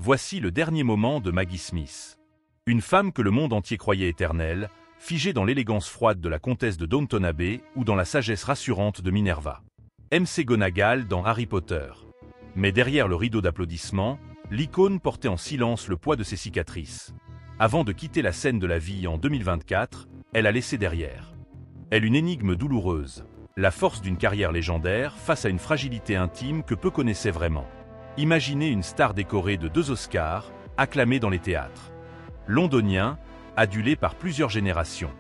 Voici le dernier moment de Maggie Smith. Une femme que le monde entier croyait éternelle, figée dans l'élégance froide de la comtesse de Downton Abbey ou dans la sagesse rassurante de Minerva. McGonagall dans Harry Potter. Mais derrière le rideau d'applaudissements, l'icône portait en silence le poids de ses cicatrices. Avant de quitter la scène de la vie en 2024, elle a laissé derrière elle une énigme douloureuse, la force d'une carrière légendaire face à une fragilité intime que peu connaissaient vraiment. Imaginez une star décorée de 2 Oscars, acclamée dans les théâtres. Londonien, adulé par plusieurs générations.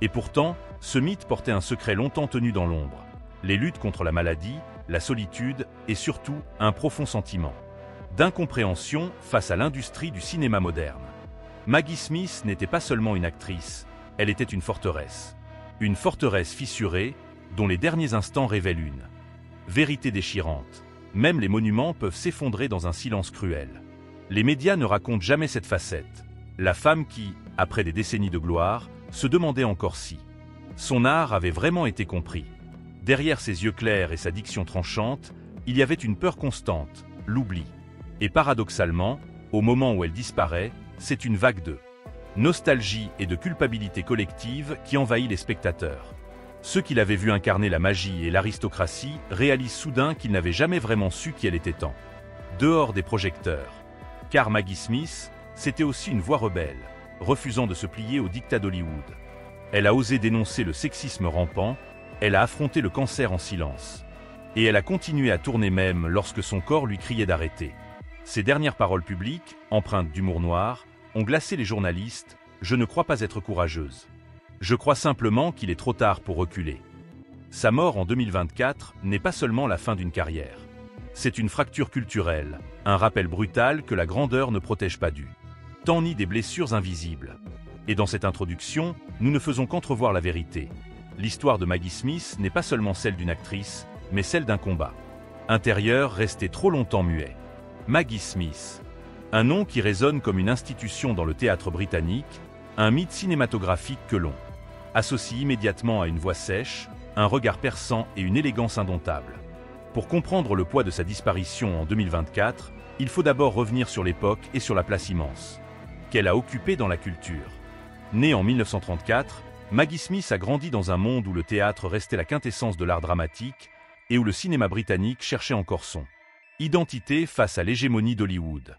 Et pourtant, ce mythe portait un secret longtemps tenu dans l'ombre. Les luttes contre la maladie, la solitude et surtout un profond sentiment d'incompréhension face à l'industrie du cinéma moderne. Maggie Smith n'était pas seulement une actrice, elle était une forteresse. Une forteresse fissurée, dont les derniers instants révèlent une vérité déchirante. Même les monuments peuvent s'effondrer dans un silence cruel. Les médias ne racontent jamais cette facette. La femme qui, après des décennies de gloire, se demandait encore si son art avait vraiment été compris. Derrière ses yeux clairs et sa diction tranchante, il y avait une peur constante, l'oubli. Et paradoxalement, au moment où elle disparaît, c'est une vague de nostalgie et de culpabilité collective qui envahit les spectateurs. Ceux qui l'avaient vu incarner la magie et l'aristocratie réalisent soudain qu'ils n'avaient jamais vraiment su qui elle était tant dehors des projecteurs. Car Maggie Smith, c'était aussi une voix rebelle, refusant de se plier au diktat d'Hollywood. Elle a osé dénoncer le sexisme rampant, elle a affronté le cancer en silence. Et elle a continué à tourner même lorsque son corps lui criait d'arrêter. Ses dernières paroles publiques, empreintes d'humour noir, ont glacé les journalistes. Je ne crois pas être courageuse. Je crois simplement qu'il est trop tard pour reculer. Sa mort en 2024 n'est pas seulement la fin d'une carrière. C'est une fracture culturelle, un rappel brutal que la grandeur ne protège pas du temps ni des blessures invisibles. Et dans cette introduction, nous ne faisons qu'entrevoir la vérité. L'histoire de Maggie Smith n'est pas seulement celle d'une actrice, mais celle d'un combat intérieur resté trop longtemps muet. Maggie Smith. Un nom qui résonne comme une institution dans le théâtre britannique, un mythe cinématographique que l'on associe immédiatement à une voix sèche, un regard perçant et une élégance indomptable. Pour comprendre le poids de sa disparition en 2024, il faut d'abord revenir sur l'époque et sur la place immense qu'elle a occupée dans la culture. Née en 1934, Maggie Smith a grandi dans un monde où le théâtre restait la quintessence de l'art dramatique et où le cinéma britannique cherchait encore son identité face à l'hégémonie d'Hollywood.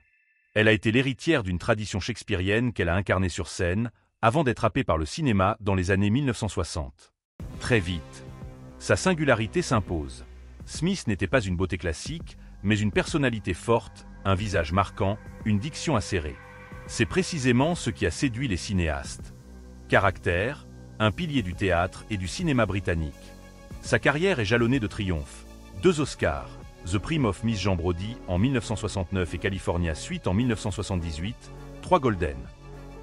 Elle a été l'héritière d'une tradition shakespearienne qu'elle a incarnée sur scène, avant d'être happée par le cinéma dans les années 1960. Très vite, sa singularité s'impose. Smith n'était pas une beauté classique, mais une personnalité forte, un visage marquant, une diction acérée. C'est précisément ce qui a séduit les cinéastes. Caractère, un pilier du théâtre et du cinéma britannique. Sa carrière est jalonnée de triomphes. 2 Oscars, The Prime of Miss Jean Brodie en 1969 et California Suite en 1978, 3 Golden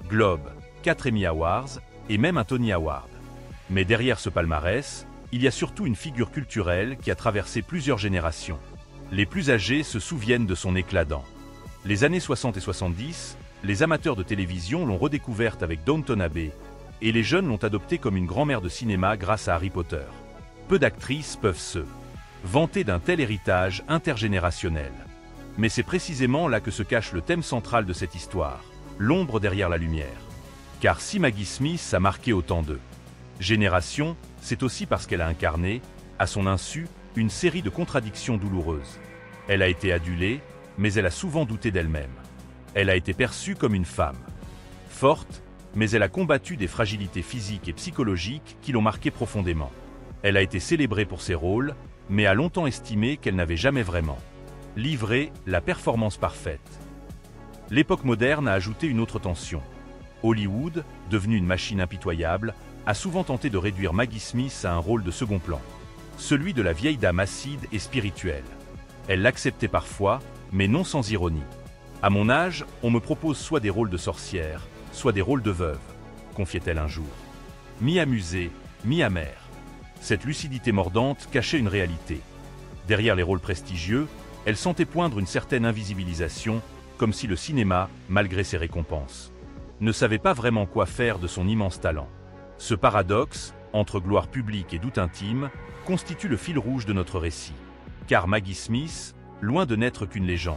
Globe, 4 Emmy Awards et même un Tony Award. Mais derrière ce palmarès, il y a surtout une figure culturelle qui a traversé plusieurs générations. Les plus âgés se souviennent de son éclat dans les années 60 et 70, les amateurs de télévision l'ont redécouverte avec Downton Abbey, et les jeunes l'ont adoptée comme une grand-mère de cinéma grâce à Harry Potter. Peu d'actrices peuvent se vanter d'un tel héritage intergénérationnel. Mais c'est précisément là que se cache le thème central de cette histoire, l'ombre derrière la lumière. Car si Maggie Smith a marqué autant de générations, c'est aussi parce qu'elle a incarné, à son insu, une série de contradictions douloureuses. Elle a été adulée, mais elle a souvent douté d'elle-même. Elle a été perçue comme une femme forte, mais elle a combattu des fragilités physiques et psychologiques qui l'ont marquée profondément. Elle a été célébrée pour ses rôles, mais a longtemps estimé qu'elle n'avait jamais vraiment livré la performance parfaite. L'époque moderne a ajouté une autre tension. Hollywood, devenue une machine impitoyable, a souvent tenté de réduire Maggie Smith à un rôle de second plan. Celui de la vieille dame acide et spirituelle. Elle l'acceptait parfois, mais non sans ironie. À mon âge, on me propose soit des rôles de sorcière, soit des rôles de veuve, confiait-elle un jour. Mi-amusée, mi-amère. Cette lucidité mordante cachait une réalité. Derrière les rôles prestigieux, elle sentait poindre une certaine invisibilisation, comme si le cinéma, malgré ses récompenses, ne savait pas vraiment quoi faire de son immense talent. Ce paradoxe, entre gloire publique et doute intime, constitue le fil rouge de notre récit. Car Maggie Smith, loin de n'être qu'une légende,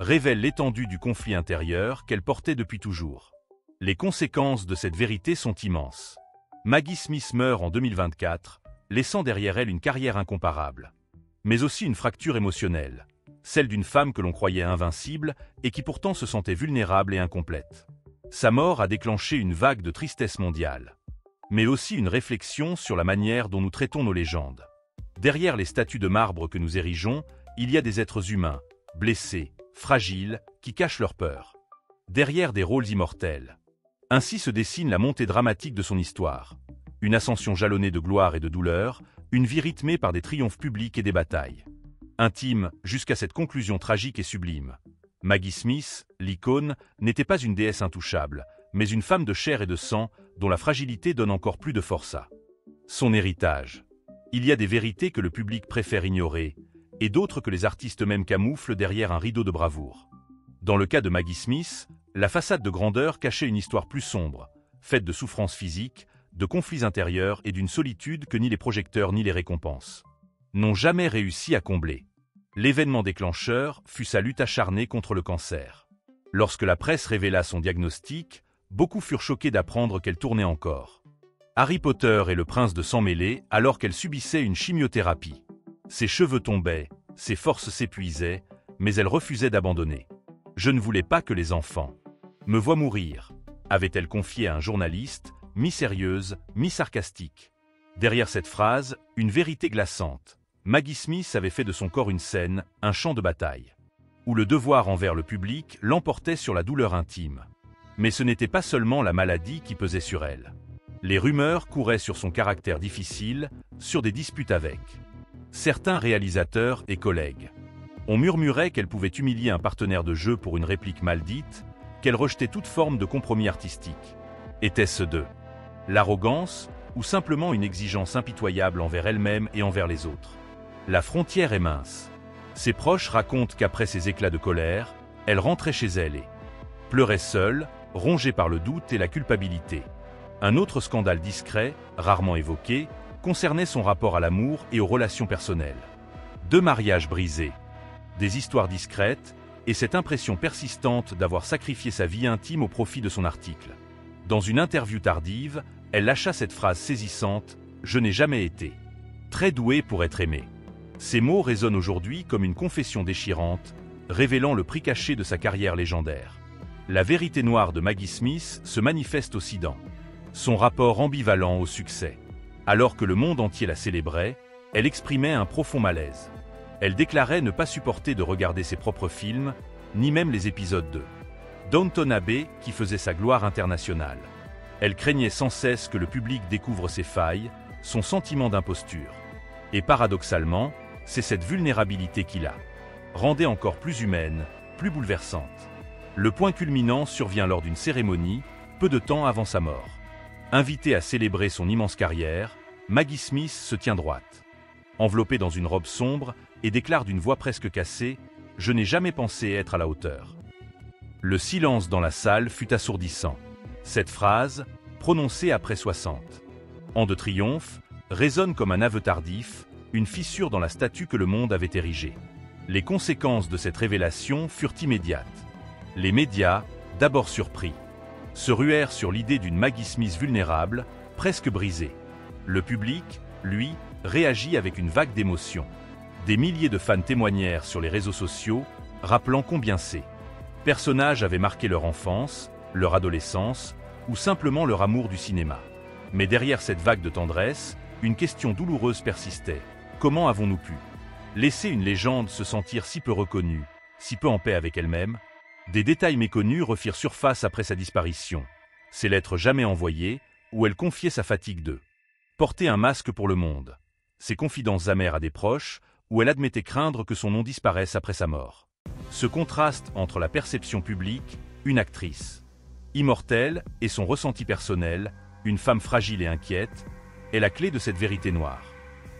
révèle l'étendue du conflit intérieur qu'elle portait depuis toujours. Les conséquences de cette vérité sont immenses. Maggie Smith meurt en 2024, laissant derrière elle une carrière incomparable. Mais aussi une fracture émotionnelle, celle d'une femme que l'on croyait invincible et qui pourtant se sentait vulnérable et incomplète. Sa mort a déclenché une vague de tristesse mondiale, mais aussi une réflexion sur la manière dont nous traitons nos légendes. Derrière les statues de marbre que nous érigeons, il y a des êtres humains, blessés, fragiles, qui cachent leur peur. Derrière des rôles immortels. Ainsi se dessine la montée dramatique de son histoire. Une ascension jalonnée de gloire et de douleur, une vie rythmée par des triomphes publics et des batailles. Intime, jusqu'à cette conclusion tragique et sublime. Maggie Smith, l'icône, n'était pas une déesse intouchable, mais une femme de chair et de sang, dont la fragilité donne encore plus de force à son héritage. Il y a des vérités que le public préfère ignorer, et d'autres que les artistes eux-mêmes camouflent derrière un rideau de bravoure. Dans le cas de Maggie Smith, la façade de grandeur cachait une histoire plus sombre, faite de souffrances physiques, de conflits intérieurs et d'une solitude que ni les projecteurs ni les récompenses n'ont jamais réussi à combler. L'événement déclencheur fut sa lutte acharnée contre le cancer. Lorsque la presse révéla son diagnostic, beaucoup furent choqués d'apprendre qu'elle tournait encore Harry Potter et le prince de sang mêlé alors qu'elle subissait une chimiothérapie. Ses cheveux tombaient, ses forces s'épuisaient, mais elle refusait d'abandonner. « Je ne voulais pas que les enfants me voient mourir », avait-elle confié à un journaliste, mi-sérieuse, mi-sarcastique. Derrière cette phrase, une vérité glaçante. Maggie Smith avait fait de son corps une scène, un champ de bataille, où le devoir envers le public l'emportait sur la douleur intime. Mais ce n'était pas seulement la maladie qui pesait sur elle. Les rumeurs couraient sur son caractère difficile, sur des disputes avec certains réalisateurs et collègues. On murmurait qu'elle pouvait humilier un partenaire de jeu pour une réplique mal dite, qu'elle rejetait toute forme de compromis artistique. Était-ce de l'arrogance ou simplement une exigence impitoyable envers elle-même et envers les autres? La frontière est mince. Ses proches racontent qu'après ces éclats de colère, elle rentrait chez elle et pleurait seule, rongée par le doute et la culpabilité. Un autre scandale discret, rarement évoqué, concernait son rapport à l'amour et aux relations personnelles. 2 mariages brisés, des histoires discrètes et cette impression persistante d'avoir sacrifié sa vie intime au profit de son article. Dans une interview tardive, elle lâcha cette phrase saisissante « Je n'ai jamais été très douée pour être aimée ». Ces mots résonnent aujourd'hui comme une confession déchirante, révélant le prix caché de sa carrière légendaire. La vérité noire de Maggie Smith se manifeste aussi dans son rapport ambivalent au succès. Alors que le monde entier la célébrait, elle exprimait un profond malaise. Elle déclarait ne pas supporter de regarder ses propres films, ni même les épisodes de Downton Abbey qui faisait sa gloire internationale. Elle craignait sans cesse que le public découvre ses failles, son sentiment d'imposture. Et paradoxalement, c'est cette vulnérabilité qui la rendait encore plus humaine, plus bouleversante. Le point culminant survient lors d'une cérémonie, peu de temps avant sa mort. Invitée à célébrer son immense carrière, Maggie Smith se tient droite, enveloppée dans une robe sombre, et déclare d'une voix presque cassée « Je n'ai jamais pensé être à la hauteur ». Le silence dans la salle fut assourdissant. Cette phrase, prononcée après 60 ans de triomphe, résonne comme un aveu tardif, une fissure dans la statue que le monde avait érigée. Les conséquences de cette révélation furent immédiates. Les médias, d'abord surpris, se ruèrent sur l'idée d'une Maggie Smith vulnérable, presque brisée. Le public, lui, réagit avec une vague d'émotions. Des milliers de fans témoignèrent sur les réseaux sociaux, rappelant combien ces personnages avaient marqué leur enfance, leur adolescence, ou simplement leur amour du cinéma. Mais derrière cette vague de tendresse, une question douloureuse persistait. Comment avons-nous pu laisser une légende se sentir si peu reconnue, si peu en paix avec elle-même? Des détails méconnus refirent surface après sa disparition. Ses lettres jamais envoyées, où elle confiait sa fatigue de porter un masque pour le monde. Ses confidences amères à des proches, où elle admettait craindre que son nom disparaisse après sa mort. Ce contraste entre la perception publique, une actrice immortelle, et son ressenti personnel, une femme fragile et inquiète, est la clé de cette vérité noire.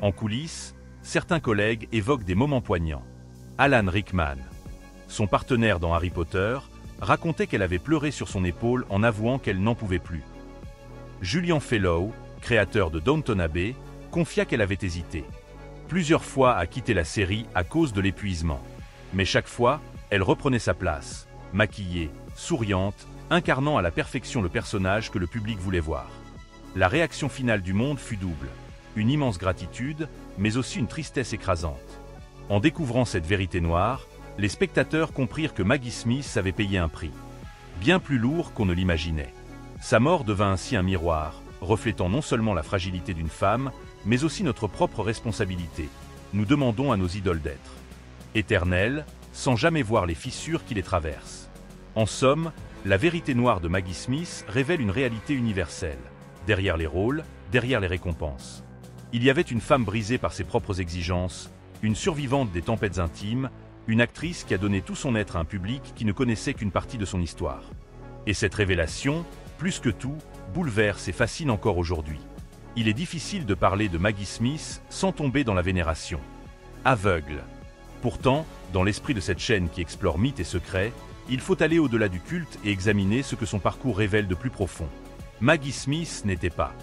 En coulisses, certains collègues évoquent des moments poignants. Alan Rickman, son partenaire dans Harry Potter, racontait qu'elle avait pleuré sur son épaule en avouant qu'elle n'en pouvait plus. Julian Fellow, créateur de Downton Abbey, confia qu'elle avait hésité plusieurs fois à quitter la série à cause de l'épuisement. Mais chaque fois, Elle reprenait sa place, maquillée, souriante, incarnant à la perfection le personnage que le public voulait voir. La réaction finale du monde fut double, une immense gratitude, mais aussi une tristesse écrasante. En découvrant cette vérité noire, les spectateurs comprirent que Maggie Smith avait payé un prix, bien plus lourd qu'on ne l'imaginait. Sa mort devint ainsi un miroir, reflétant non seulement la fragilité d'une femme, mais aussi notre propre responsabilité. Nous demandons à nos idoles d'être éternelles, sans jamais voir les fissures qui les traversent. En somme, la vérité noire de Maggie Smith révèle une réalité universelle. Derrière les rôles, derrière les récompenses. Il y avait une femme brisée par ses propres exigences, une survivante des tempêtes intimes, une actrice qui a donné tout son être à un public qui ne connaissait qu'une partie de son histoire. Et cette révélation, plus que tout, bouleverse et fascine encore aujourd'hui. Il est difficile de parler de Maggie Smith sans tomber dans la vénération. Aveugle. Pourtant, dans l'esprit de cette chaîne qui explore mythes et secrets, il faut aller au-delà du culte et examiner ce que son parcours révèle de plus profond. Maggie Smith n'était pas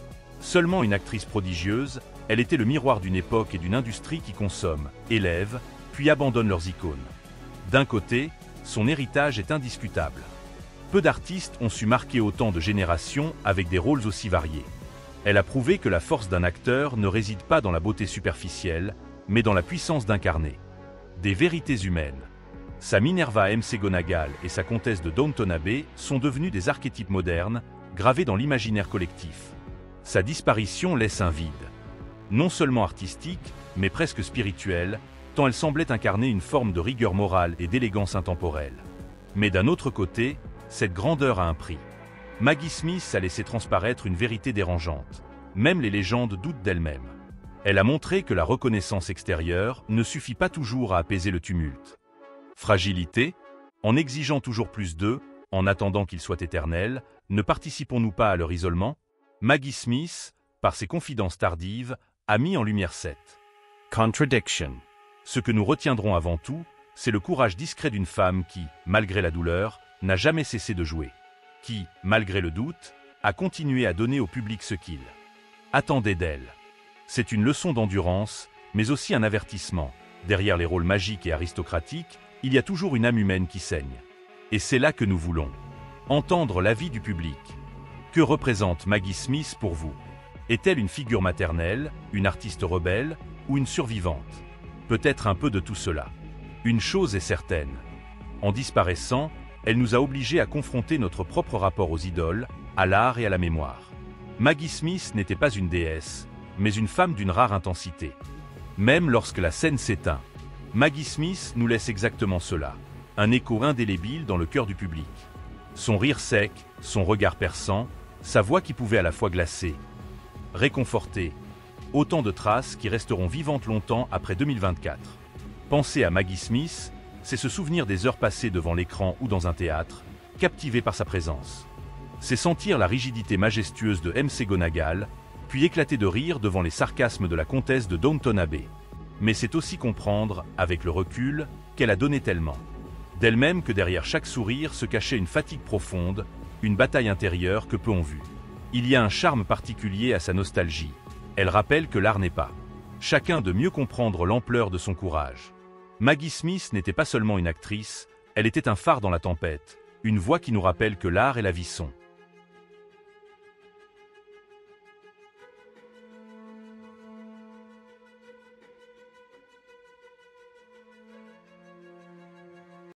seulement une actrice prodigieuse, elle était le miroir d'une époque et d'une industrie qui consomment, élèvent, puis abandonnent leurs icônes. D'un côté, son héritage est indiscutable. Peu d'artistes ont su marquer autant de générations avec des rôles aussi variés. Elle a prouvé que la force d'un acteur ne réside pas dans la beauté superficielle, mais dans la puissance d'incarner des vérités humaines. Sa Minerva McGonagall et sa comtesse de Downton Abbey sont devenus des archétypes modernes, gravés dans l'imaginaire collectif. Sa disparition laisse un vide, non seulement artistique, mais presque spirituel, tant elle semblait incarner une forme de rigueur morale et d'élégance intemporelle. Mais d'un autre côté, cette grandeur a un prix. Maggie Smith a laissé transparaître une vérité dérangeante. Même les légendes doutent d'elles-mêmes. Elle a montré que la reconnaissance extérieure ne suffit pas toujours à apaiser le tumulte. Fragilité? En exigeant toujours plus d'eux, en attendant qu'ils soient éternels, ne participons-nous pas à leur isolement? Maggie Smith, par ses confidences tardives, a mis en lumière cette contradiction. Ce que nous retiendrons avant tout, c'est le courage discret d'une femme qui, malgré la douleur, n'a jamais cessé de jouer. Qui, malgré le doute, a continué à donner au public ce qu'il attendait d'elle. C'est une leçon d'endurance, mais aussi un avertissement. Derrière les rôles magiques et aristocratiques, il y a toujours une âme humaine qui saigne. Et c'est là que nous voulons entendre l'avis du public. Que représente Maggie Smith pour vous? Est-elle une figure maternelle, une artiste rebelle ou une survivante? Peut-être un peu de tout cela. Une chose est certaine. En disparaissant, elle nous a obligés à confronter notre propre rapport aux idoles, à l'art et à la mémoire. Maggie Smith n'était pas une déesse, mais une femme d'une rare intensité. Même lorsque la scène s'éteint, Maggie Smith nous laisse exactement cela, un écho indélébile dans le cœur du public. Son rire sec, son regard perçant, sa voix qui pouvait à la fois glacer, réconforter, autant de traces qui resteront vivantes longtemps après 2024. Penser à Maggie Smith, c'est se souvenir des heures passées devant l'écran ou dans un théâtre, captivé par sa présence. C'est sentir la rigidité majestueuse de McGonagall, puis éclater de rire devant les sarcasmes de la comtesse de Downton Abbey. Mais c'est aussi comprendre, avec le recul, qu'elle a donné tellement d'elle-même que derrière chaque sourire se cachait une fatigue profonde, une bataille intérieure que peu ont vue. Il y a un charme particulier à sa nostalgie. Elle rappelle que l'art n'est pas chacun de mieux comprendre l'ampleur de son courage. Maggie Smith n'était pas seulement une actrice, elle était un phare dans la tempête, une voix qui nous rappelle que l'art et la vie sont